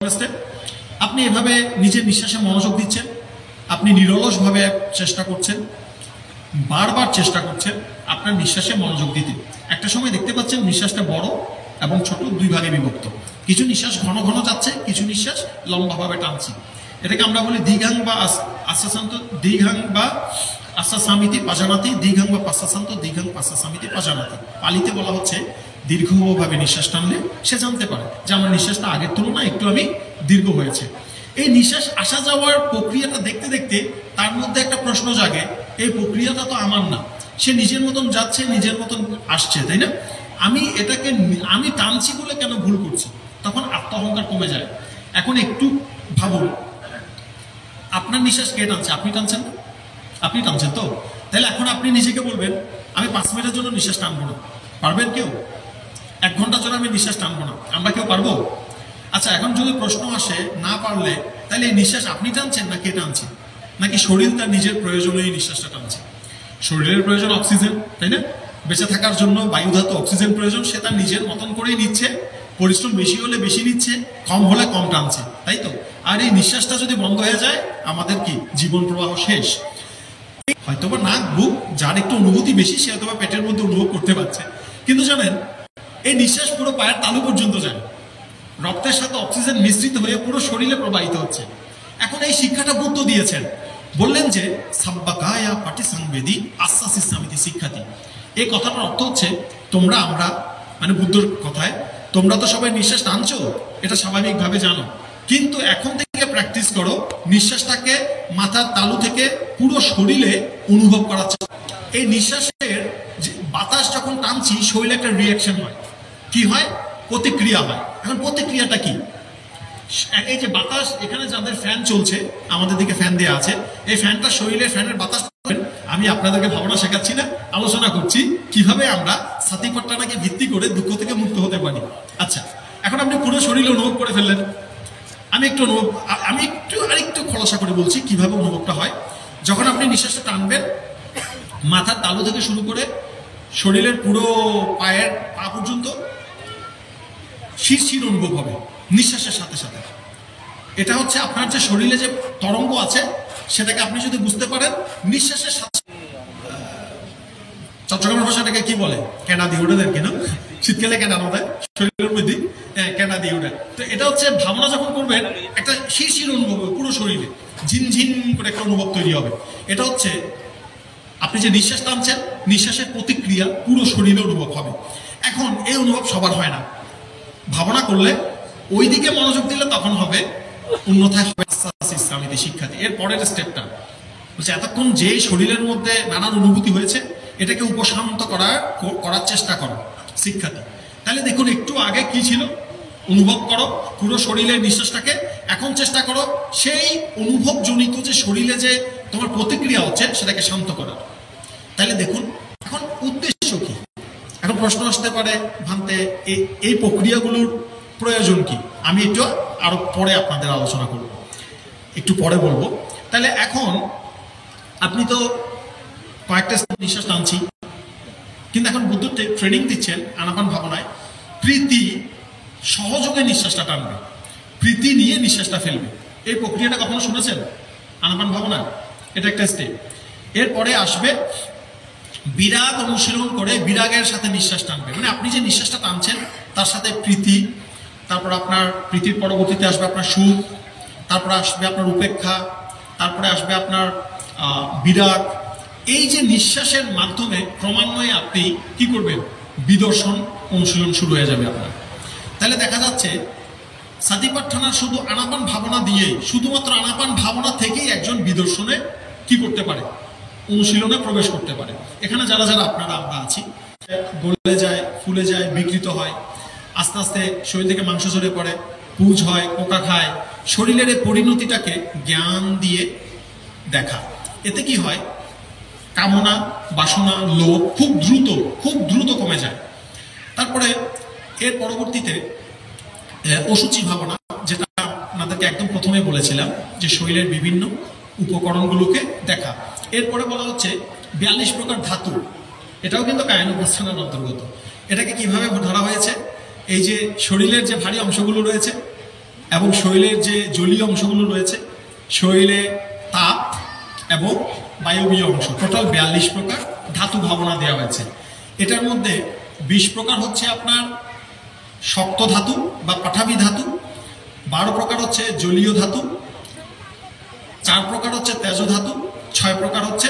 Step. আপনি এভাবে নিজের নিঃশ্বাসে মনোযোগ দিচ্ছেন, আপনি নিরলসভাবে চেষ্টা করছেন, বারবার চেষ্টা করছেন আপনার নিঃশ্বাসে মনোযোগ দিতে। একটা সময় দেখতে পাচ্ছেন নিঃশ্বাসটা বড় এবং ছোট দুই ভাগে বিভক্ত। কিছু নিঃশ্বাস ঘন ঘন যাচ্ছে, কিছু নিঃশ্বাস লম্বাভাবে টানছি। এটাকে আমরা বলি দীঘাং বা আশ্বাসান্ত, দীঘাং বা আশ্বাসামিতি পাজানাতি, দীঘাং বা পাশ্বাসান্ত, দীঘাং পাশ্বাসামিতি পাজানাতি। পালিতে বলা হচ্ছে দীর্ঘভাবে নিঃশ্বাস টানলে সে জানতে পারে যে আমার নিঃশ্বাসটা আগের তুলনায় একটু আমি দীর্ঘ হয়েছে। এই নিঃশ্বাস আসা যাওয়ার প্রক্রিয়াটা দেখতে দেখতে তার মধ্যে একটা প্রশ্ন জাগে, এই প্রক্রিয়াটা তো আমার না, সে নিজের মতন যাচ্ছে, নিজের মতন আসছে, তাই না? আমি টানছি বলে কেন ভুল করছি? তখন আত্ম অহংকার কমে যায়। এখন একটু ভাবুন, আপনার নিঃশ্বাস কে টানছে? আপনি টানছেন না? আপনি টানছেন তো? তাহলে এখন আপনি নিজেকে বলবেন আমি 5 মিনিটের জন্য নিঃশ্বাস টানবো না। পারবেন কেউ? 1 ঘন্টার জন্য আমি নিঃশ্বাস টানবো না। আমরা কেউ পারবো? আচ্ছা, এখন যদি প্রশ্ন আসে না পারলে, তাহলে এই নিঃশ্বাস আপনি টানছেন না কে টানছে? নাকি শরীর তার নিজের প্রয়োজনে এই নিঃশ্বাসটা টানছে? শরীরের প্রয়োজন অক্সিজেন, তাই না? বেঁচে থাকার জন্য বায়ুধাতু অক্সিজেন প্রয়োজন, সে তার নিজের মতন করেই নিচ্ছে। পরিশ্রম বেশি হলে বেশি নিচ্ছে, কম হলে কম টানছে, তাই তো? আর এই নিঃশ্বাসটা যদি বন্ধ হয়ে যায়, আমাদের কি জীবন প্রবাহ শেষ। হয়তোবা নাক বুক যার একটু অনুভূতি বেশি, সে হয়তোবা পেটের মধ্যে অনুভব করতে পারছে, কিন্তু জানেন এই নিঃশ্বাস পুরো পায়ের তালু পর্যন্ত যায়, রক্তের সাথে অক্সিজেন মিশ্রিত হয়ে পুরো শরীরে প্রবাহিত হচ্ছে। এখন এই শিক্ষাটা বুদ্ধ দিয়েছেন, বললেন যে সাব্বাকায়া পাটি সংবেদী আশ্বাসী সামিতি শিক্ষাতি। এই কথাটার অর্থ হচ্ছে তোমরা, আমরা মানে বুদ্ধর কথায়, তোমরা তো সবাই নিঃশ্বাস টানছো, এটা স্বাভাবিকভাবে জানো, কিন্তু এখন থেকে প্র্যাকটিস করো নিঃশ্বাসটাকে মাথার তালু থেকে পুরো শরীরে অনুভব করার চেষ্টা। এই নিঃশ্বাসের বাতাস যখন টানছি শরীরে একটা রিয়াকশন হয়, কি হয়? প্রতিক্রিয়া হয়। এখন প্রতিক্রিয়াটা কি? এই যে বাতাস, এখানে যাদের ফ্যান চলছে, আমাদের দিকে ফ্যান দেওয়া আছে, এই ফ্যানটা শরীরে, ফ্যানের বাতাস, আমি আপনাদেরকে ভাবনা শেখাচ্ছি না, আলোচনা করছি কিভাবে আমরা সাতিপট্টাটাকে ভিত্তি করে দুঃখ থেকে মুক্ত হতে পারি। আচ্ছা, এখন আপনি পুরো শরীরে অনুভব করে ফেললেন। আমি আরেকটু খোলাসা করে বলছি কিভাবে অনুভবটা হয়। যখন আপনি নিঃশ্বাসটা টানবেন, মাথার তালু থেকে শুরু করে শরীরের পুরো পায়ের পা পর্যন্ত শিরশির অনুভব হবে নিঃশ্বাসের সাথে সাথে। এটা হচ্ছে আপনার যে শরীরে যে তরঙ্গ আছে, সেটাকে আপনি যদি বুঝতে পারেন নিঃশ্বাসের সাথে। চট্টগ্রামের ভাষাটাকে কি বলে? কেনা দিয়ে উঠে দেন, কিনা শীতকালে কেনানো দেয় শরীরের মধ্যে, কেনা দিয়ে উঠে। তো এটা হচ্ছে ভাবনা যখন করবেন, একটা শিরশির অনুভব হবে পুরো শরীরে, ঝিনঝিন করে একটা অনুভব তৈরি হবে। এটা হচ্ছে আপনি যে নিঃশ্বাস টানছেন, নিঃশ্বাসের প্রতিক্রিয়া পুরো শরীরে অনুভব হবে। এখন এই অনুভব সবার হয় না, ভাবনা করলে ওই দিকে মনোযোগ দিলে তখন হবে, অন্যথায় হবে ইসলামীতে শিক্ষার্থী। এর পরের স্টেপটা বলছে এতক্ষণ যে শরীরের মধ্যে নানান অনুভূতি হয়েছে, এটাকে উপশান্ত করার চেষ্টা করো শিক্ষার্থী। তাহলে দেখুন একটু আগে কি ছিল, অনুভব করো পুরো শরীরের নিঃশ্বাসটাকে। এখন চেষ্টা করো সেই অনুভবজনিত যে শরীরে যে তোমার প্রতিক্রিয়া হচ্ছে, সেটাকে শান্ত করার। তাহলে দেখুন এখন উদ্দেশ্য কি? এখন প্রশ্ন আসতে পারে, ভাবতে এই প্রক্রিয়াগুলোর প্রয়োজন কি? আমি একটু আরো পরে আপনাদের আলোচনা করব, একটু পরে বলবো। তাহলে এখন আপনি তো কয়েকটা নিঃশ্বাস টানছি, কিন্তু এখন বুদ্ধ ট্রেনিং দিচ্ছেন আনাপান ভাবনায়, প্রীতি সহযোগে নিঃশ্বাসটা টানবে, প্রীতি নিয়ে নিঃশ্বাসটা ফেলবে। এই প্রক্রিয়াটা কখনো শুনেছেন? আনাপান ভাবনা এটা একটা স্টেপ। এরপরে আসবে বিরাগ অনুশীলন করে বিরাগের সাথে নিঃশ্বাস টানবে, মানে আপনি যে নিঃশ্বাসটা টানছেন তার সাথে প্রীতি, তারপর আপনার প্রীতির পরবর্তীতে আসবে আপনার সুখ, তারপরে আসবে আপনার উপেক্ষা, তারপরে আসবে আপনার বিরাগ। এই যে নিঃশ্বাসের মাধ্যমে ক্রমান্বয়ে আপনি কি করবেন? বিদর্শন অনুশীলন শুরু হয়ে যাবে আপনার। তাহলে দেখা যাচ্ছে সাতিপাট্টানা শুধু আনাপান ভাবনা দিয়েই, শুধুমাত্র আনাপান ভাবনা থেকেই একজন বিদর্শনে কি করতে পারে? অনুশীলনে প্রবেশ করতে পারে। এখানে যারা যারা আপনারা আমরা আছি, গলে যায়, ফুলে যায়, বিকৃত হয়, আস্তে আস্তে শরীর থেকে মাংস ঝরে পড়ে, পুজ হয়, পোকা খায়, শরীরের এই পরিণতিটাকে জ্ঞান দিয়ে দেখা। এতে কি হয়? কামনা, বাসনা, লোভ খুব দ্রুত কমে যায়। তারপরে এর পরবর্তীতে অসুচি ভাবনা, যেটা আপনাদেরকে একদম প্রথমে বলেছিলাম, যে শরীরের বিভিন্ন উপকরণগুলোকে দেখা। এরপরে বলা হচ্ছে 42 প্রকার ধাতু, এটাও কিন্তু কায়ানুপাসনার অন্তর্গত। এটাকে কিভাবে ধরা হয়েছে? এই যে শরীরের যে ভারী অংশগুলো রয়েছে, এবং শরীরের যে জলীয় অংশগুলো রয়েছে, শরীরে তাপ এবং বায়বীয় অংশ, টোটাল 42 প্রকার ধাতু ভাবনা দেওয়া হয়েছে। এটার মধ্যে 20 প্রকার হচ্ছে আপনার শক্ত ধাতু বা পাঠাবি ধাতু, 12 প্রকার হচ্ছে জলীয় ধাতু, 4 প্রকার হচ্ছে তেজ ধাতু, 6 প্রকার হচ্ছে